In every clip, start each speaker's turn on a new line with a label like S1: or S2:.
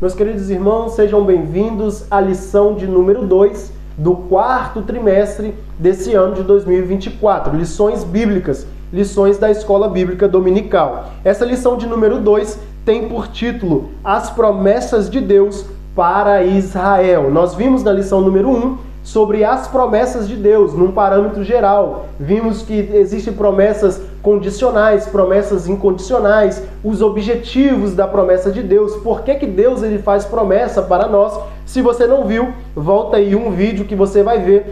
S1: Meus queridos irmãos, sejam bem-vindos à lição de número 2 do quarto trimestre desse ano de 2024. Lições bíblicas, lições da Escola Bíblica Dominical. Essa lição de número 2 tem por título As Promessas de Deus para Israel. Nós vimos na lição número 1 sobre as promessas de Deus, num parâmetro geral. Vimos que existem promessas condicionais, promessas incondicionais, os objetivos da promessa de Deus, por que Deus ele faz promessa para nós. Se você não viu, volta aí um vídeo que você vai ver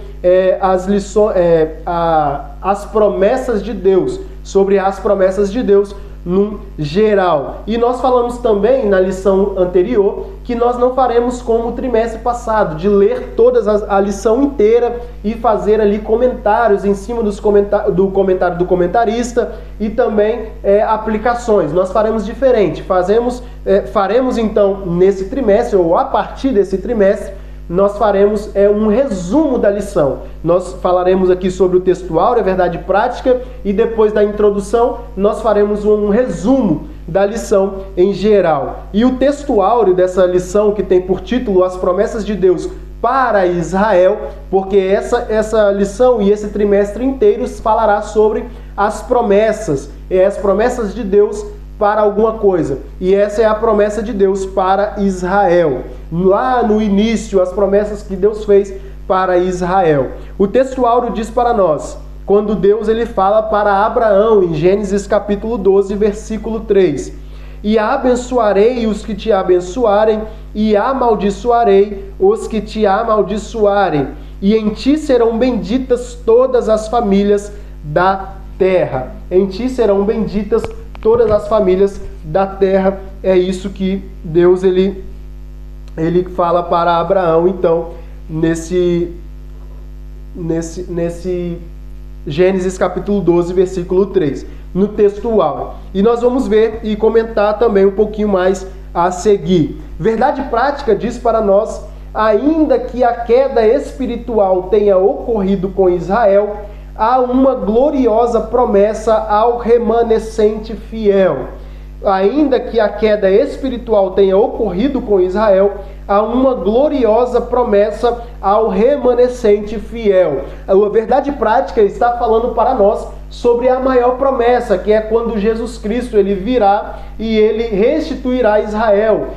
S1: as promessas de Deus, sobre as promessas de Deus no geral. E nós falamos também na lição anterior que nós não faremos como o trimestre passado, de ler toda a lição inteira e fazer ali comentários em cima do comentário do comentarista e também aplicações. Nós faremos diferente. Faremos então nesse trimestre, ou a partir desse trimestre, nós faremos um resumo da lição. Nós falaremos aqui sobre o textual, a verdade prática, e depois da introdução nós faremos um resumo da lição em geral. E o textual dessa lição, que tem por título As Promessas de Deus para Israel, porque essa lição e esse trimestre inteiro falará sobre as promessas de Deus para alguma coisa. E essa é a promessa de Deus para Israel. Lá no início, as promessas que Deus fez para Israel. O textual diz para nós, quando Deus ele fala para Abraão, em Gênesis capítulo 12, versículo 3. E abençoarei os que te abençoarem, e amaldiçoarei os que te amaldiçoarem. E em ti serão benditas todas as famílias da terra. Em ti serão benditas todas as famílias da terra. É isso que Deus ele fala para Abraão, então, nesse Gênesis capítulo 12, versículo 3, no textual. E nós vamos ver e comentar também um pouquinho mais a seguir. Verdade prática diz para nós, ainda que a queda espiritual tenha ocorrido com Israel, há uma gloriosa promessa ao remanescente fiel. Ainda que a queda espiritual tenha ocorrido com Israel, há uma gloriosa promessa ao remanescente fiel. A verdade prática está falando para nós sobre a maior promessa, que é quando Jesus Cristo ele virá e ele restituirá Israel.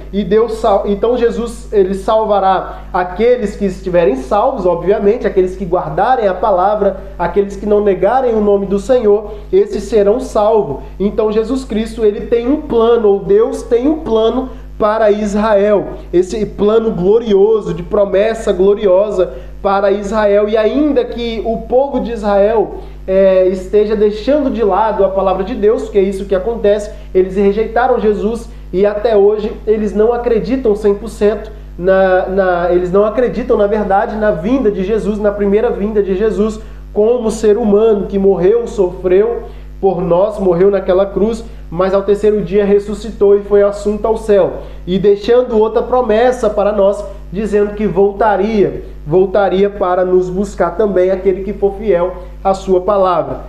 S1: Então Jesus ele salvará aqueles que estiverem salvos, obviamente, aqueles que guardarem a palavra, aqueles que não negarem o nome do Senhor, esses serão salvos. Então Jesus Cristo ele tem um plano, ou Deus tem um plano para Israel, esse plano glorioso, de promessa gloriosa para Israel. E ainda que o povo de Israel esteja deixando de lado a palavra de Deus, que é isso que acontece, eles rejeitaram Jesus e até hoje eles não acreditam 100%, eles não acreditam, na verdade, na vinda de Jesus, na primeira vinda de Jesus, como ser humano que morreu, sofreu por nós, morreu naquela cruz, mas ao terceiro dia ressuscitou e foi assunto ao céu. E deixando outra promessa para nós, dizendo que voltaria para nos buscar também, aquele que for fiel à sua palavra.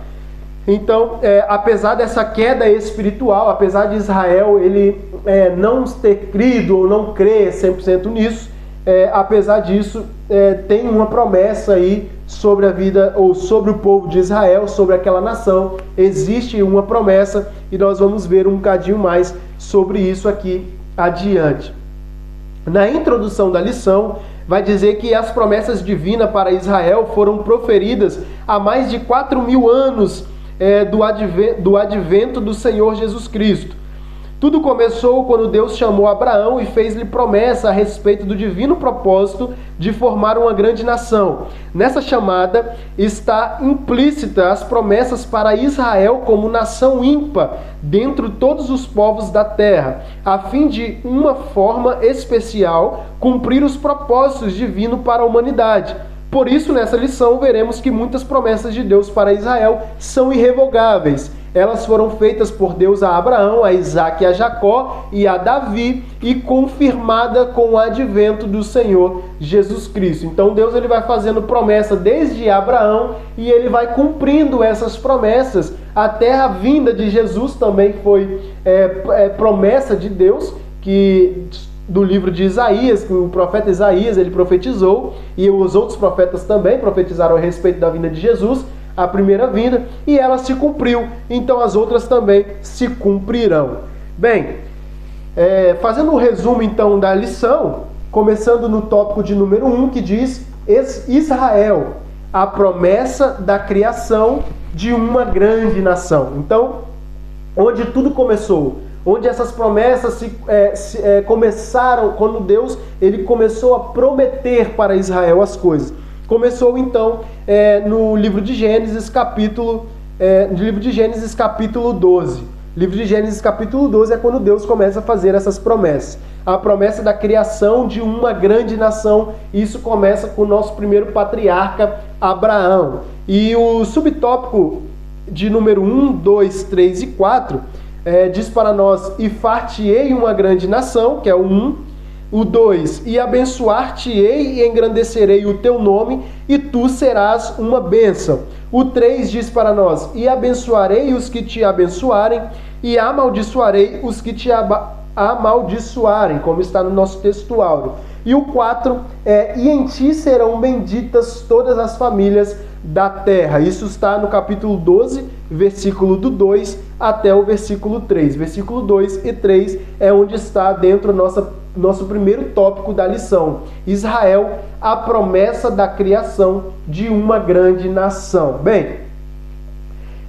S1: Então, apesar dessa queda espiritual, apesar de Israel ele não ter crido ou não crer 100% nisso, apesar disso, tem uma promessa aí sobre a vida, ou sobre o povo de Israel, sobre aquela nação. Existe uma promessa e nós vamos ver um bocadinho mais sobre isso aqui adiante. Na introdução da lição, vai dizer que as promessas divinas para Israel foram proferidas há mais de 4.000 anos do advento do Senhor Jesus Cristo. Tudo começou quando Deus chamou Abraão e fez-lhe promessa a respeito do divino propósito de formar uma grande nação. Nessa chamada está implícita as promessas para Israel como nação ímpar dentre todos os povos da terra, a fim de uma forma especial cumprir os propósitos divinos para a humanidade. Por isso, nessa lição, veremos que muitas promessas de Deus para Israel são irrevogáveis. Elas foram feitas por Deus a Abraão, a Isaque, a Jacó e a Davi, e confirmada com o advento do Senhor Jesus Cristo. Então Deus ele vai fazendo promessa desde Abraão e ele vai cumprindo essas promessas até a vinda de Jesus. Também foi promessa de Deus, que do livro de Isaías, que o profeta Isaías ele profetizou, e os outros profetas também profetizaram a respeito da vinda de Jesus, a primeira vinda, e ela se cumpriu, então as outras também se cumprirão. Bem, fazendo um resumo então da lição, começando no tópico de número 1, que diz Israel, a promessa da criação de uma grande nação. Então, onde tudo começou, onde essas promessas começaram, quando Deus ele começou a prometer para Israel as coisas. Começou então no livro de Gênesis, capítulo 12. Livro de Gênesis capítulo 12 é quando Deus começa a fazer essas promessas. A promessa da criação de uma grande nação. Isso começa com o nosso primeiro patriarca, Abraão. E o subtópico de número 1, 2, 3 e 4 diz para nós: e far-te-ei uma grande nação, que é o 1. O 2, e abençoar-te-ei e engrandecerei o teu nome, e tu serás uma bênção. O 3 diz para nós: e abençoarei os que te abençoarem, e amaldiçoarei os que te amaldiçoarem, como está no nosso texto áureo. E o 4 e em ti serão benditas todas as famílias da terra. Isso está no capítulo 12, versículo do 2 até o versículo 3. Versículo 2 e 3 é onde está dentro nosso primeiro tópico da lição. Israel, a promessa da criação de uma grande nação. Bem,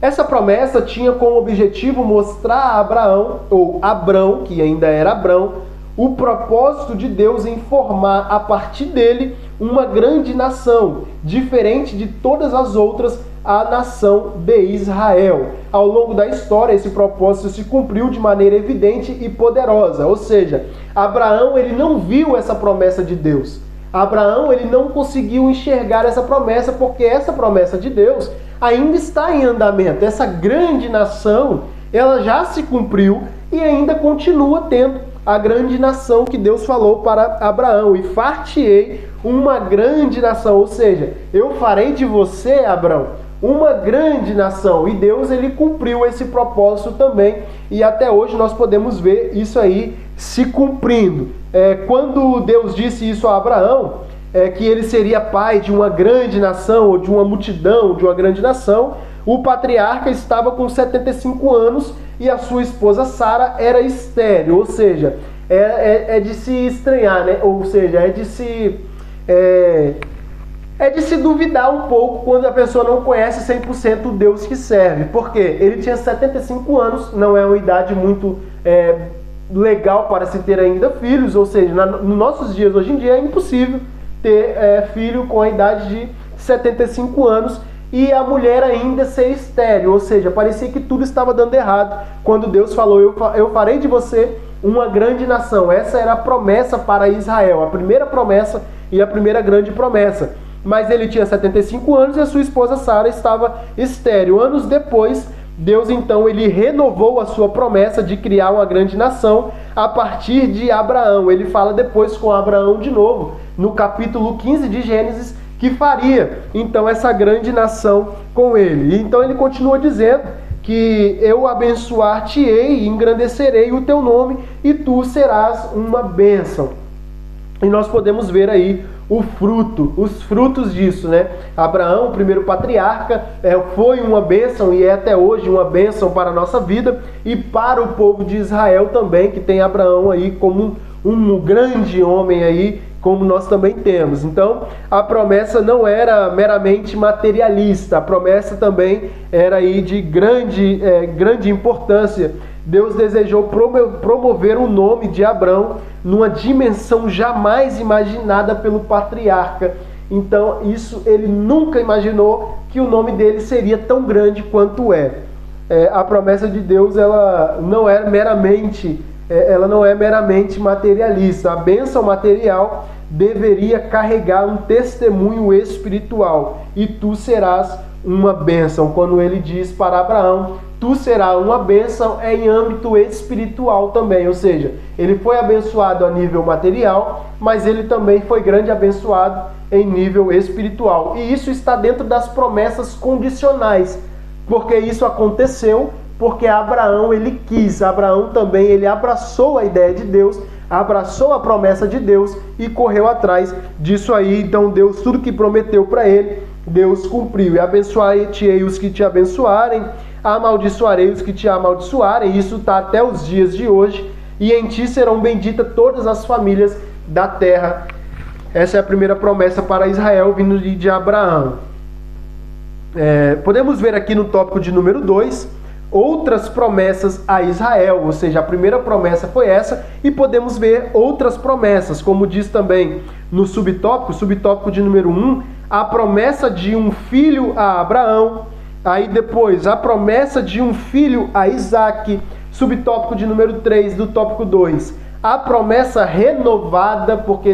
S1: essa promessa tinha como objetivo mostrar a Abraão, ou Abrão, que ainda era Abrão, o propósito de Deus em formar a partir dele uma grande nação, diferente de todas as outras, a nação de Israel. Ao longo da história, esse propósito se cumpriu de maneira evidente e poderosa. Ou seja, Abraão ele não viu essa promessa de Deus. Abraão ele não conseguiu enxergar essa promessa, porque essa promessa de Deus ainda está em andamento. Essa grande nação, ela já se cumpriu e ainda continua tendo a grande nação que Deus falou para Abraão. E far-te-ei uma grande nação, ou seja, eu farei de você, Abraão, uma grande nação. E Deus ele cumpriu esse propósito também, e até hoje nós podemos ver isso aí se cumprindo. Quando Deus disse isso a Abraão, que ele seria pai de uma grande nação, ou de uma multidão, de uma grande nação, o patriarca estava com 75 anos e a sua esposa Sara era estéril, ou seja, é de se estranhar, né? Ou seja, é de se duvidar um pouco quando a pessoa não conhece 100% o Deus que serve. Porque ele tinha 75 anos, não é uma idade muito legal para se ter ainda filhos, ou seja, nos nossos dias, hoje em dia, é impossível ter filho com a idade de 75 anos e a mulher ainda ser estéril, ou seja, parecia que tudo estava dando errado quando Deus falou: eu farei de você uma grande nação. Essa era a promessa para Israel, a primeira promessa e a primeira grande promessa. Mas ele tinha 75 anos e a sua esposa Sara estava estéril. Anos depois, Deus então ele renovou a sua promessa de criar uma grande nação a partir de Abraão. Ele fala depois com Abraão de novo, no capítulo 15 de Gênesis, que faria então essa grande nação com ele. Então ele continua dizendo que eu abençoar-te-ei e engrandecerei o teu nome, e tu serás uma bênção. E nós podemos ver aí os frutos disso, né? Abraão, o primeiro patriarca, foi uma bênção e é até hoje uma bênção para a nossa vida e para o povo de Israel também, que tem Abraão aí como um grande homem aí, como nós também temos. Então, a promessa não era meramente materialista, a promessa também era aí de grande importância. Deus desejou promover o nome de Abrão numa dimensão jamais imaginada pelo patriarca. Então, isso ele nunca imaginou que o nome dele seria tão grande quanto é. A promessa de Deus ela não é meramente materialista. A bênção material deveria carregar um testemunho espiritual. E tu serás uma bênção. Quando ele diz para Abraão, tu serás uma bênção, é em âmbito espiritual também. Ou seja, ele foi abençoado a nível material, mas ele também foi grande abençoado em nível espiritual. E isso está dentro das promessas condicionais, porque isso aconteceu porque Abraão ele quis. Abraão também ele abraçou a ideia de Deus, abraçou a promessa de Deus e correu atrás disso aí. Então Deus, tudo que prometeu para ele, Deus cumpriu. E abençoarei os que te abençoarem, amaldiçoarei os que te amaldiçoarem. Isso está até os dias de hoje. E em ti serão benditas todas as famílias da terra. Essa é a primeira promessa para Israel, vindo de Abraão. Podemos ver aqui no tópico de número 2, outras promessas a Israel, ou seja, a primeira promessa foi essa, e podemos ver outras promessas, como diz também no subtópico de número 1, a promessa de um filho a Abraão, aí depois a promessa de um filho a Isaque, subtópico de número 3 do tópico 2, a promessa renovada, porque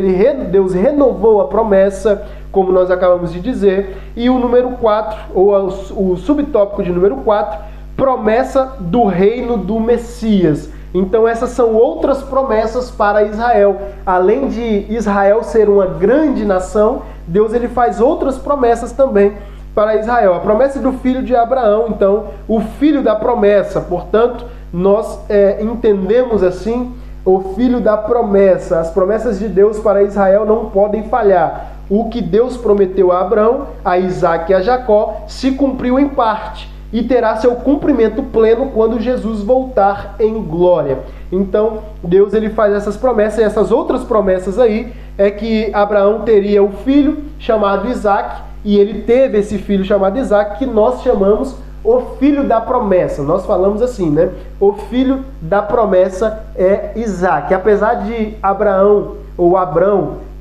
S1: Deus renovou a promessa, como nós acabamos de dizer, e o número 4, ou o subtópico de número 4, promessa do reino do Messias. Então essas são outras promessas para Israel. Além de Israel ser uma grande nação, Deus ele faz outras promessas também para Israel. A promessa do filho de Abraão, então, o filho da promessa. Portanto, nós entendemos assim, o filho da promessa. As promessas de Deus para Israel não podem falhar. O que Deus prometeu a Abraão, a Isaque e a Jacó se cumpriu em parte e terá seu cumprimento pleno quando Jesus voltar em glória. Então, Deus ele faz essas promessas, e essas outras promessas aí é que Abraão teria o filho chamado Isaque, e ele teve esse filho chamado Isaque, que nós chamamos o filho da promessa. Nós falamos assim, né? O filho da promessa é Isaque. Apesar de Abrão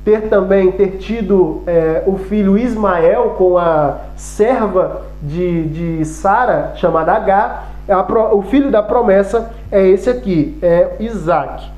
S1: ter tido o filho Ismael com a serva de Sara, chamada Agar, o filho da promessa é esse aqui, é Isaque.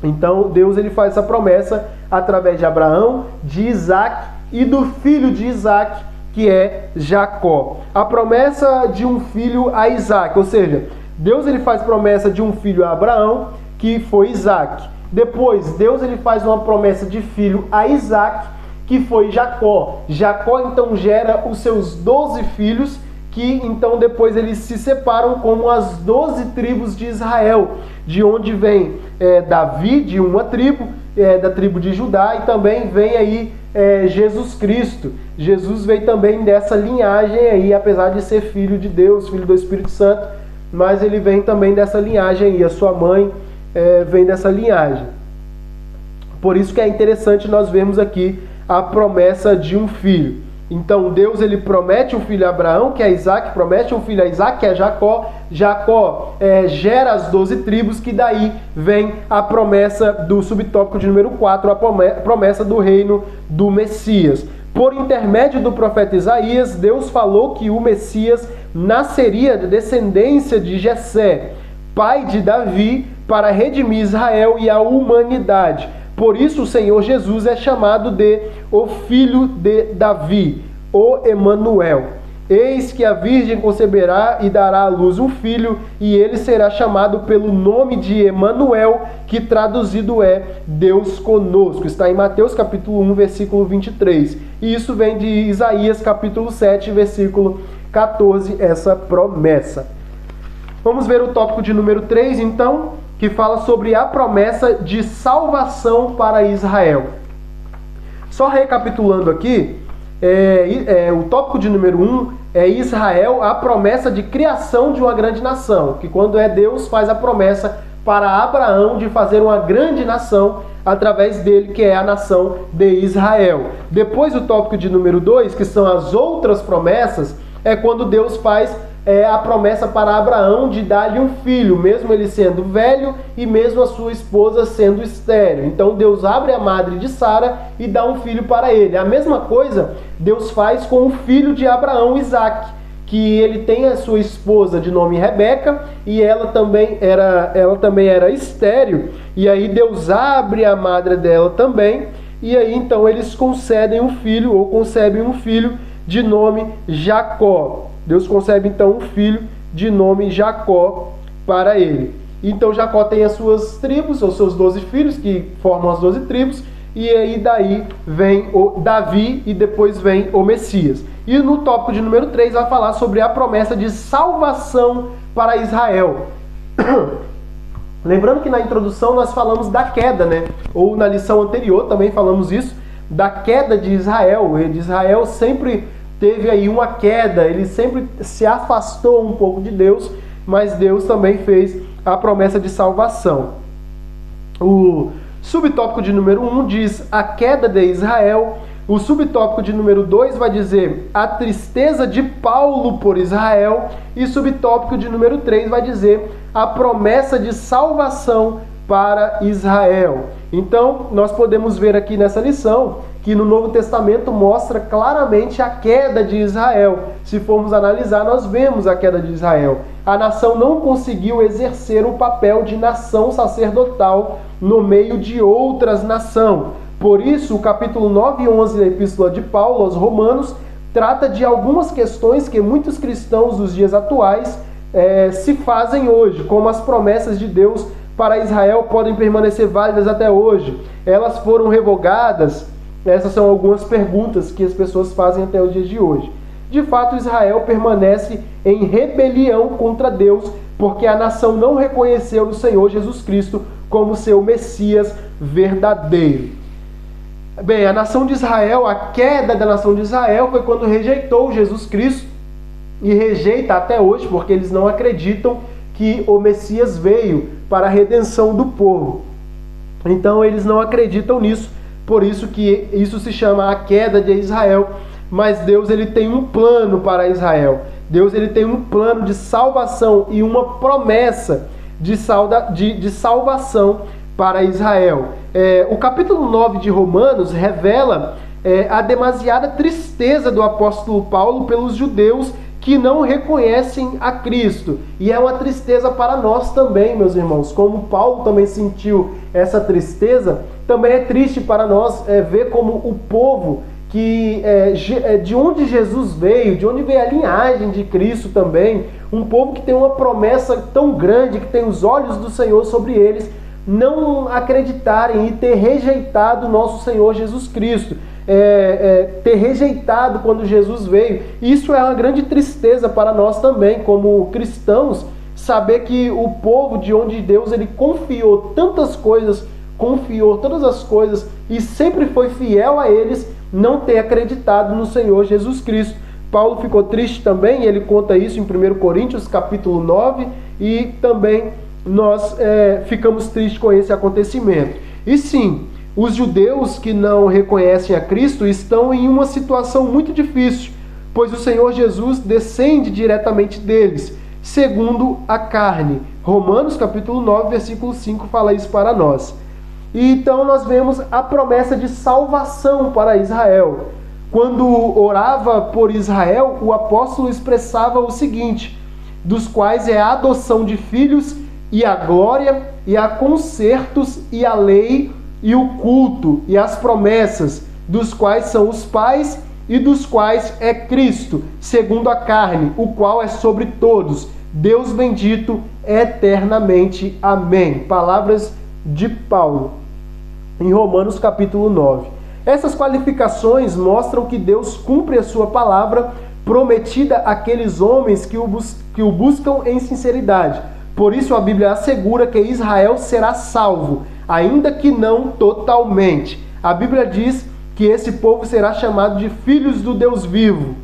S1: Então Deus ele faz essa promessa através de Abraão, de Isaque e do filho de Isaque, que é Jacó. A promessa de um filho a Isaque, ou seja, Deus ele faz promessa de um filho a Abraão, que foi Isaque. Depois, Deus ele faz uma promessa de filho a Isaque, que foi Jacó. Jacó então gera os seus 12 filhos, que então depois eles se separam como as 12 tribos de Israel, de onde vem Davi, de uma tribo, da tribo de Judá, e também vem aí Jesus Cristo. Jesus veio também dessa linhagem aí, apesar de ser filho de Deus, filho do Espírito Santo, mas ele vem também dessa linhagem aí, a sua mãe vem dessa linhagem. Por isso que é interessante nós vermos aqui a promessa de um filho. Então Deus ele promete um filho a Abraão, que é Isaque, promete um filho a Isaque, que é Jacó. Jacó gera as 12 tribos, que daí vem a promessa do subtópico de número 4, a promessa do reino do Messias. Por intermédio do profeta Isaías, Deus falou que o Messias nasceria da descendência de Jessé, pai de Davi, para redimir Israel e a humanidade. Por isso o Senhor Jesus é chamado de o Filho de Davi, o Emanuel. Eis que a Virgem conceberá e dará à luz um filho, e ele será chamado pelo nome de Emanuel, que traduzido é Deus conosco. Está em Mateus capítulo 1, versículo 23. E isso vem de Isaías capítulo 7, versículo 14, essa promessa. Vamos ver o tópico de número 3, então, que fala sobre a promessa de salvação para Israel. Só recapitulando aqui, o tópico de número 1 é Israel, a promessa de criação de uma grande nação, que quando Deus faz a promessa para Abraão de fazer uma grande nação através dele, que é a nação de Israel. Depois o tópico de número 2, que são as outras promessas, é quando Deus faz a promessa para Abraão de dar-lhe um filho, mesmo ele sendo velho e mesmo a sua esposa sendo estéril. Então Deus abre a madre de Sara e dá um filho para ele. A mesma coisa Deus faz com o filho de Abraão, Isaque, que ele tem a sua esposa de nome Rebeca, e ela também era estéril, e aí Deus abre a madre dela também, e aí então eles concedem um filho, ou concebem um filho de nome Jacó. Deus concebe então um filho de nome Jacó para ele. Então Jacó tem as suas tribos, os seus 12 filhos, que formam as 12 tribos, e aí daí vem o Davi e depois vem o Messias. E no tópico de número 3 vai falar sobre a promessa de salvação para Israel. Lembrando que na introdução nós falamos da queda, né? Ou na lição anterior também falamos isso, da queda de Israel. Israel sempre teve aí uma queda, ele sempre se afastou um pouco de Deus, mas Deus também fez a promessa de salvação. O subtópico de número 1 diz a queda de Israel. O subtópico de número 2 vai dizer a tristeza de Paulo por Israel. E subtópico de número 3 vai dizer a promessa de salvação para Israel. Então, nós podemos ver aqui nessa lição que no Novo Testamento mostra claramente a queda de Israel. Se formos analisar, nós vemos a queda de Israel. A nação não conseguiu exercer o papel de nação sacerdotal no meio de outras nações. Por isso, o capítulo 9 e 11 da Epístola de Paulo aos Romanos trata de algumas questões que muitos cristãos dos dias atuais se fazem hoje, como as promessas de Deus para Israel podem permanecer válidas até hoje. Elas foram revogadas? Essas são algumas perguntas que as pessoas fazem até os dias de hoje. De fato, Israel permanece em rebelião contra Deus, porque a nação não reconheceu o Senhor Jesus Cristo como seu Messias verdadeiro. Bem, a nação de Israel, a queda da nação de Israel foi quando rejeitou Jesus Cristo, e rejeita até hoje, porque eles não acreditam que o Messias veio para a redenção do povo. Então eles não acreditam nisso, por isso que isso se chama a queda de Israel. Mas Deus ele tem um plano para Israel. Deus ele tem um plano de salvação e uma promessa de salvação para Israel. O capítulo 9 de Romanos revela a demasiada tristeza do apóstolo Paulo pelos judeus que não reconhecem a Cristo. E é uma tristeza para nós também, meus irmãos. Como Paulo também sentiu essa tristeza, também é triste para nós ver como o povo que de onde Jesus veio, de onde veio a linhagem de Cristo também, um povo que tem uma promessa tão grande, que tem os olhos do Senhor sobre eles, não acreditarem e ter rejeitado o nosso Senhor Jesus Cristo. Ter rejeitado quando Jesus veio. Isso é uma grande tristeza para nós também, como cristãos, saber que o povo de onde Deus ele confiou tantas coisas, confiou todas as coisas e sempre foi fiel a eles, não ter acreditado no Senhor Jesus Cristo. Paulo ficou triste também, ele conta isso em 1 Coríntios capítulo 9, e também nós ficamos tristes com esse acontecimento. E sim, os judeus que não reconhecem a Cristo estão em uma situação muito difícil, pois o Senhor Jesus descende diretamente deles, segundo a carne. Romanos capítulo 9, versículo 5 fala isso para nós. E então nós vemos a promessa de salvação para Israel. Quando orava por Israel, o apóstolo expressava o seguinte: dos quais é a adoção de filhos, e a glória, e a concertos, e a lei, e o culto, e as promessas, dos quais são os pais, e dos quais é Cristo, segundo a carne, o qual é sobre todos, Deus bendito eternamente. Amém. Palavras de Paulo, em Romanos capítulo 9. Essas qualificações mostram que Deus cumpre a sua palavra prometida àqueles homens que o buscam em sinceridade. Por isso a Bíblia assegura que Israel será salvo, ainda que não totalmente. A Bíblia diz que esse povo será chamado de filhos do Deus vivo,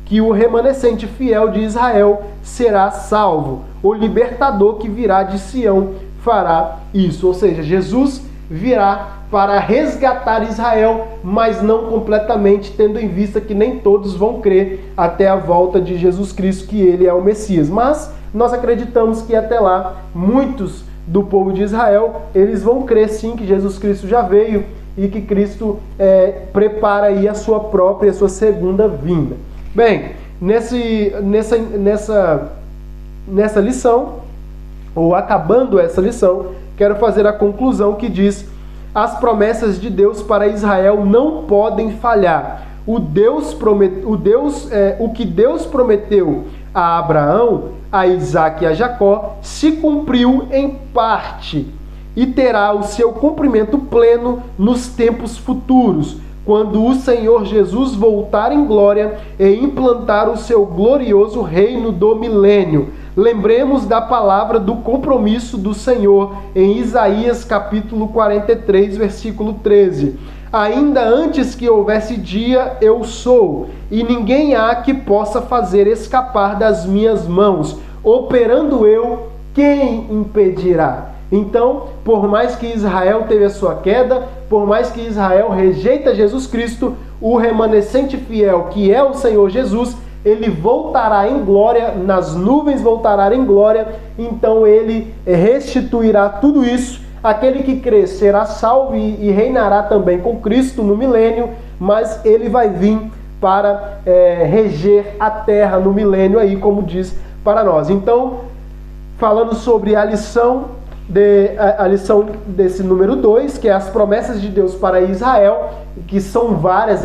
S1: que o remanescente fiel de Israel será salvo. O libertador que virá de Sião fará isso. Ou seja, Jesus virá para resgatar Israel, mas não completamente, tendo em vista que nem todos vão crer até a volta de Jesus Cristo, que ele é o Messias. Mas nós acreditamos que até lá, muitos do povo de Israel, eles vão crer sim que Jesus Cristo já veio e que Cristo prepara aí a sua segunda vinda. Bem, nessa lição, ou acabando essa lição, quero fazer a conclusão que diz: as promessas de Deus para Israel não podem falhar. O que Deus prometeu a Abraão, a Isaque e a Jacó se cumpriu em parte e terá o seu cumprimento pleno nos tempos futuros, quando o Senhor Jesus voltar em glória e implantar o seu glorioso reino do milênio. Lembremos da palavra do compromisso do Senhor em Isaías capítulo 43, versículo 13. Ainda antes que houvesse dia, eu sou, e ninguém há que possa fazer escapar das minhas mãos. Operando eu, quem impedirá? Então, por mais que Israel teve a sua queda, por mais que Israel rejeita Jesus Cristo, o remanescente fiel, que é o Senhor Jesus, ele voltará em glória, nas nuvens voltará em glória, então ele restituirá tudo isso. Aquele que crer será salvo e reinará também com Cristo no milênio, mas ele vai vir para reger a terra no milênio aí, como diz para nós. Então, falando sobre a lição desse número 2, que é as promessas de Deus para Israel, que são várias,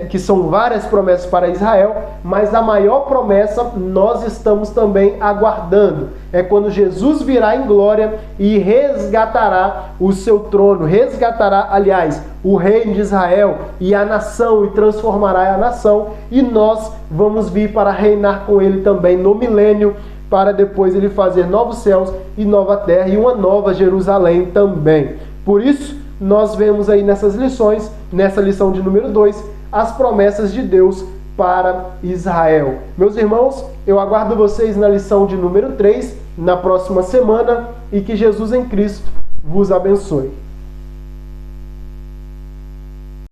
S1: que são várias promessas para Israel, mas a maior promessa nós estamos também aguardando. É quando Jesus virá em glória e resgatará o seu trono, resgatará, aliás, o reino de Israel e a nação, e transformará a nação, e nós vamos vir para reinar com ele também no milênio, para depois ele fazer novos céus e nova terra e uma nova Jerusalém também. Por isso, nós vemos aí nessas lições, nessa lição de número 2, as promessas de Deus para Israel. Meus irmãos, eu aguardo vocês na lição de número 3, na próxima semana, e que Jesus em Cristo vos abençoe.